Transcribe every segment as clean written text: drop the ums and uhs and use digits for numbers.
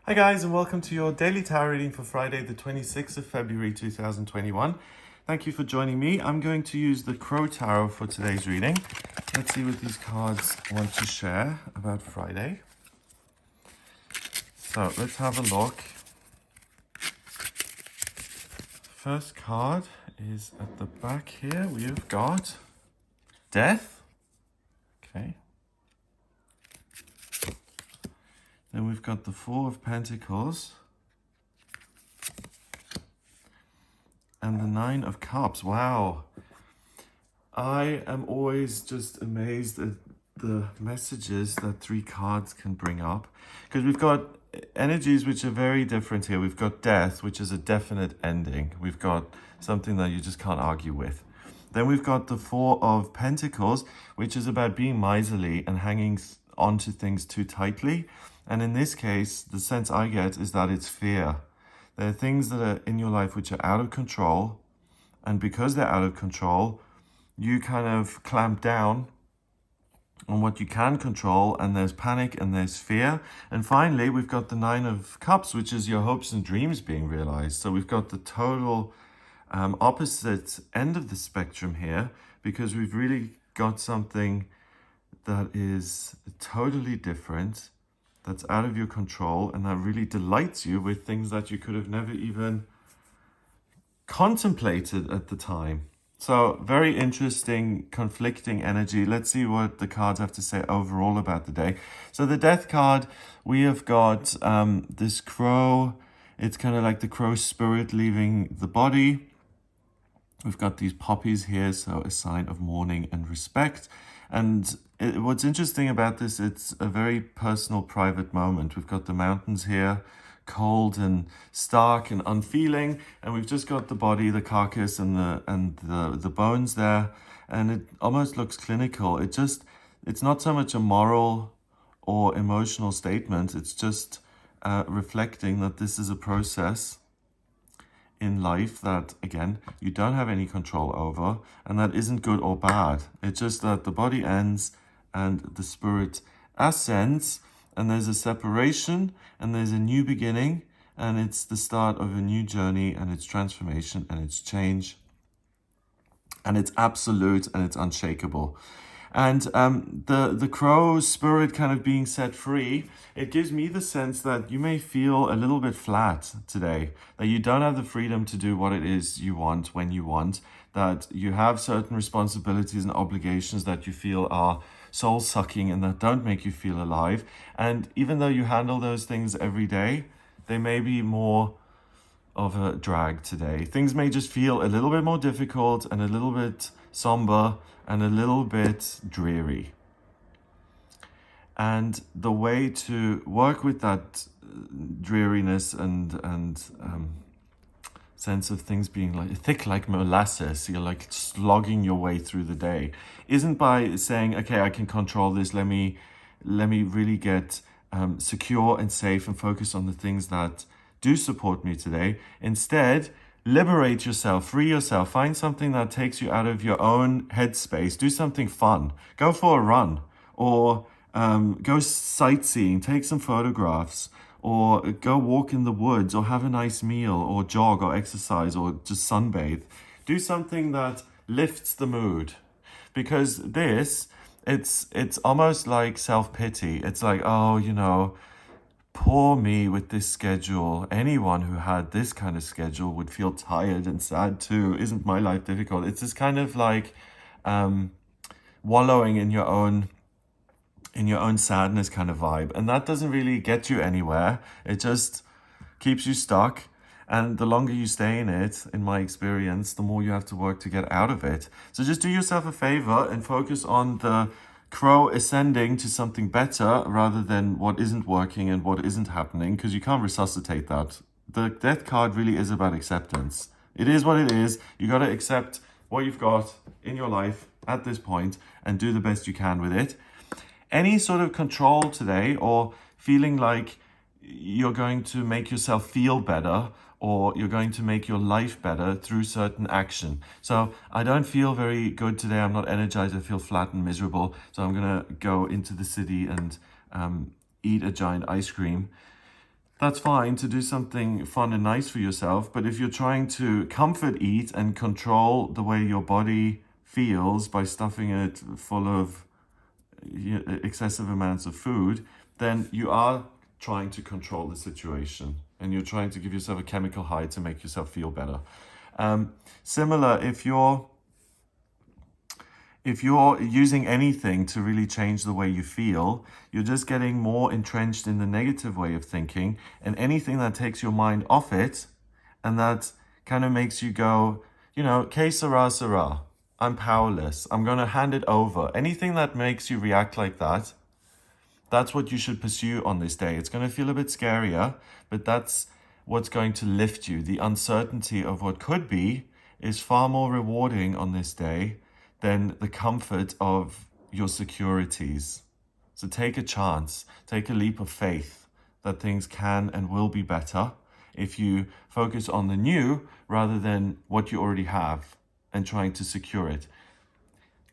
Hi guys, and welcome to your daily tarot reading for Friday the 26th of February 2021. Thank you for joining me. I'm going to use the Crow Tarot for today's reading. Let's see what these cards want to share about Friday. So let's have a look. First card is at the back here. We've got Death. Okay. Then we've got the Four of Pentacles. And the Nine of Cups. Wow. I am always just amazed at the messages that three cards can bring up. Because we've got energies which are very different here. We've got Death, which is a definite ending. We've got something that you just can't argue with. Then we've got the Four of Pentacles, which is about being miserly and hanging onto things too tightly. And in this case, the sense I get is that it's fear. There are things that are in your life which are out of control. And because they're out of control, you kind of clamp down on what you can control, and there's panic and there's fear. And finally, we've got the Nine of Cups, which is your hopes and dreams being realized. So we've got the total opposite end of the spectrum here, because we've really got something that is totally different, that's out of your control, and that really delights you with things that you could have never even contemplated at the time. So very interesting, conflicting energy. Let's see what the cards have to say overall about the day. So the Death card, we have got this crow. It's kind of like the crow spirit leaving the body. We've got these poppies here, so a sign of mourning and respect. And what's interesting about this, it's a very personal, private moment. We've got the mountains here, cold and stark and unfeeling, and we've just got the body, the carcass, and the bones there, and it almost looks clinical. It's not so much a moral or emotional statement. It's just reflecting that this is a process in life that, again, you don't have any control over, and that isn't good or bad. It's just that the body ends and the spirit ascends, and there's a separation and there's a new beginning, and it's the start of a new journey, and it's transformation and it's change, and it's absolute and it's unshakable. And the crow spirit kind of being set free, it gives me the sense that you may feel a little bit flat today, that you don't have the freedom to do what it is you want when you want, that you have certain responsibilities and obligations that you feel are soul-sucking and that don't make you feel alive. And even though you handle those things every day, they may be more of a drag today. Things may just feel a little bit more difficult and a little bit somber and a little bit dreary. And the way to work with that dreariness and sense of things being like thick like molasses, you're like slogging your way through the day, isn't by saying, okay, I can control this, let me really get secure and safe and focus on the things that do support me today. Instead, liberate yourself, free yourself, find something that takes you out of your own headspace, do something fun, go for a run, or go sightseeing, take some photographs, or go walk in the woods, or have a nice meal, or jog, or exercise, or just sunbathe. Do something that lifts the mood, because this, it's almost like self-pity. It's like, oh, you know, poor me with this schedule. Anyone who had this kind of schedule would feel tired and sad too. Isn't my life difficult? It's this kind of like wallowing in your own sadness kind of vibe. And that doesn't really get you anywhere. It just keeps you stuck. And the longer you stay in it, in my experience, the more you have to work to get out of it. So just do yourself a favor and focus on the crow ascending to something better rather than what isn't working and what isn't happening, because you can't resuscitate that. The Death card really is about acceptance. It is what it is. You got to accept what you've got in your life at this point and do the best you can with it. Any sort of control today, or feeling like you're going to make yourself feel better, or you're going to make your life better through certain action. So I don't feel very good today. I'm not energized. I feel flat and miserable. So I'm going to go into the city and eat a giant ice cream. that's fine to do something fun and nice for yourself. But if you're trying to comfort eat and control the way your body feels by stuffing it full of excessive amounts of food, then you are trying to control the situation and you're trying to give yourself a chemical high to make yourself feel better. Similar, if you're using anything to really change the way you feel, you're just getting more entrenched in the negative way of thinking, and anything that takes your mind off it and that kind of makes you go, que sera, sera. I'm powerless. I'm going to hand it over. Anything that makes you react like that, that's what you should pursue on this day. It's going to feel a bit scarier, but that's what's going to lift you. The uncertainty of what could be is far more rewarding on this day than the comfort of your securities. So take a chance, take a leap of faith that things can and will be better if you focus on the new rather than what you already have and trying to secure it.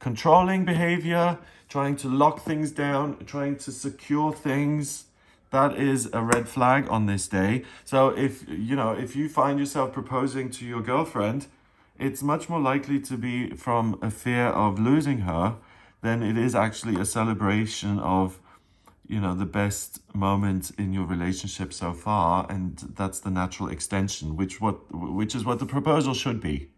Controlling behavior, trying to lock things down, trying to secure things, that is a red flag on this day. So if you find yourself proposing to your girlfriend, it's much more likely to be from a fear of losing her than it is actually a celebration of, the best moment in your relationship so far. And that's the natural extension, which is what the proposal should be.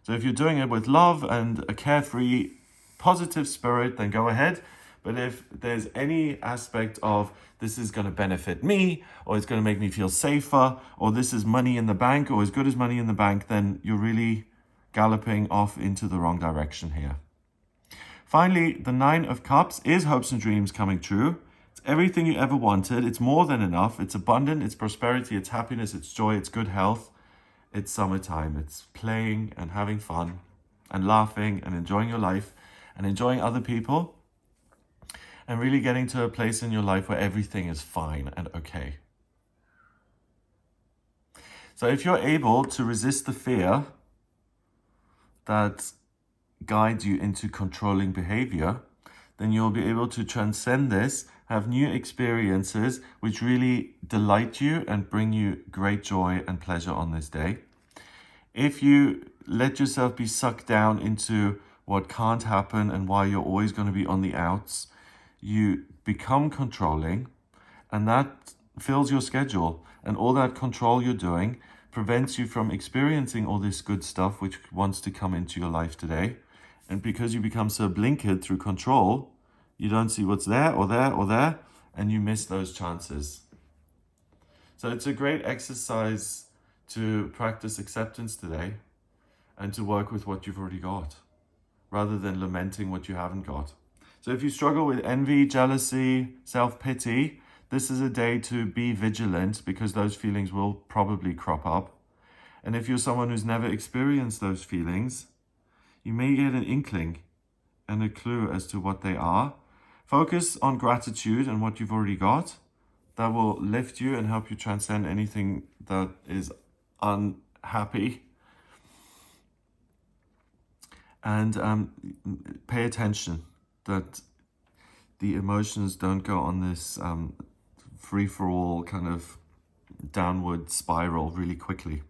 So if you're doing it with love and a carefree, positive spirit, then go ahead. But if there's any aspect of this is going to benefit me, or it's going to make me feel safer, or this is money in the bank, or as good as money in the bank, then you're really galloping off into the wrong direction here. Finally, the 9 of Cups is hopes and dreams coming true. It's everything you ever wanted. It's more than enough. It's abundant. It's prosperity. It's happiness. It's joy. It's good health. It's summertime. It's playing and having fun and laughing and enjoying your life and enjoying other people and really getting to a place in your life where everything is fine and okay. So if you're able to resist the fear that guides you into controlling behavior, then you'll be able to transcend this, have new experiences which really delight you and bring you great joy and pleasure on this day. If you let yourself be sucked down into what can't happen and why you're always going to be on the outs, you become controlling, and that fills your schedule. And all that control you're doing prevents you from experiencing all this good stuff which wants to come into your life today. And because you become so blinkered through control, you don't see what's there or there or there, and you miss those chances. So it's a great exercise to practice acceptance today and to work with what you've already got, rather than lamenting what you haven't got. So if you struggle with envy, jealousy, self-pity, this is a day to be vigilant, because those feelings will probably crop up. And if you're someone who's never experienced those feelings, you may get an inkling and a clue as to what they are. Focus on gratitude and what you've already got. That will lift you and help you transcend anything that is unhappy. And pay attention that the emotions don't go on this free-for-all kind of downward spiral really quickly.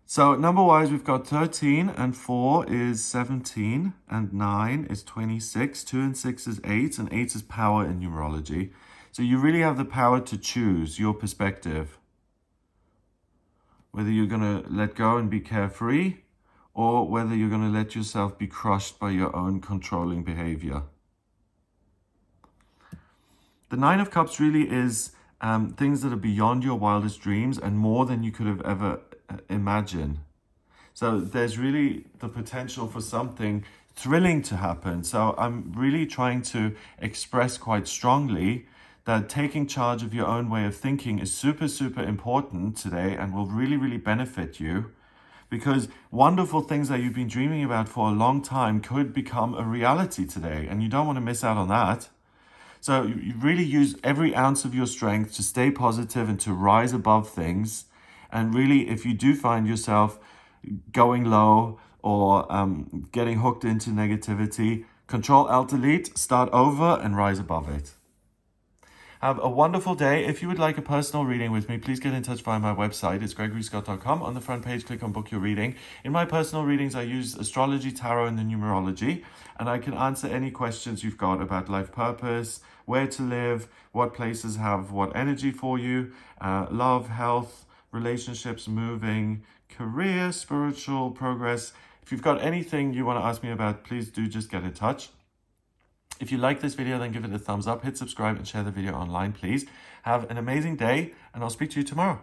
So number-wise, we've got 13 and 4 is 17 and 9 is 26. 2 and 6 is 8 and 8 is power in numerology. So you really have the power to choose your perspective, whether you're going to let go and be carefree, or whether you're going to let yourself be crushed by your own controlling behavior. The 9 of Cups really is things that are beyond your wildest dreams and more than you could have ever imagined. So there's really the potential for something thrilling to happen. So I'm really trying to express quite strongly that taking charge of your own way of thinking is super, super important today and will really, really benefit you. Because wonderful things that you've been dreaming about for a long time could become a reality today, and you don't want to miss out on that. So you really use every ounce of your strength to stay positive and to rise above things. And really, if you do find yourself going low or getting hooked into negativity, Control-Alt-Delete, start over and rise above it. Have a wonderful day. If you would like a personal reading with me, please get in touch via my website. It's gregoryscott.com. On the front page, click on book your reading. In my personal readings, I use astrology, tarot, and the numerology, and I can answer any questions you've got about life purpose, where to live, what places have what energy for you, love, health, relationships, moving, career, spiritual progress. If you've got anything you want to ask me about, please do just get in touch. If you like this video, then give it a thumbs up, hit subscribe, and share the video online, please. Have an amazing day, and I'll speak to you tomorrow.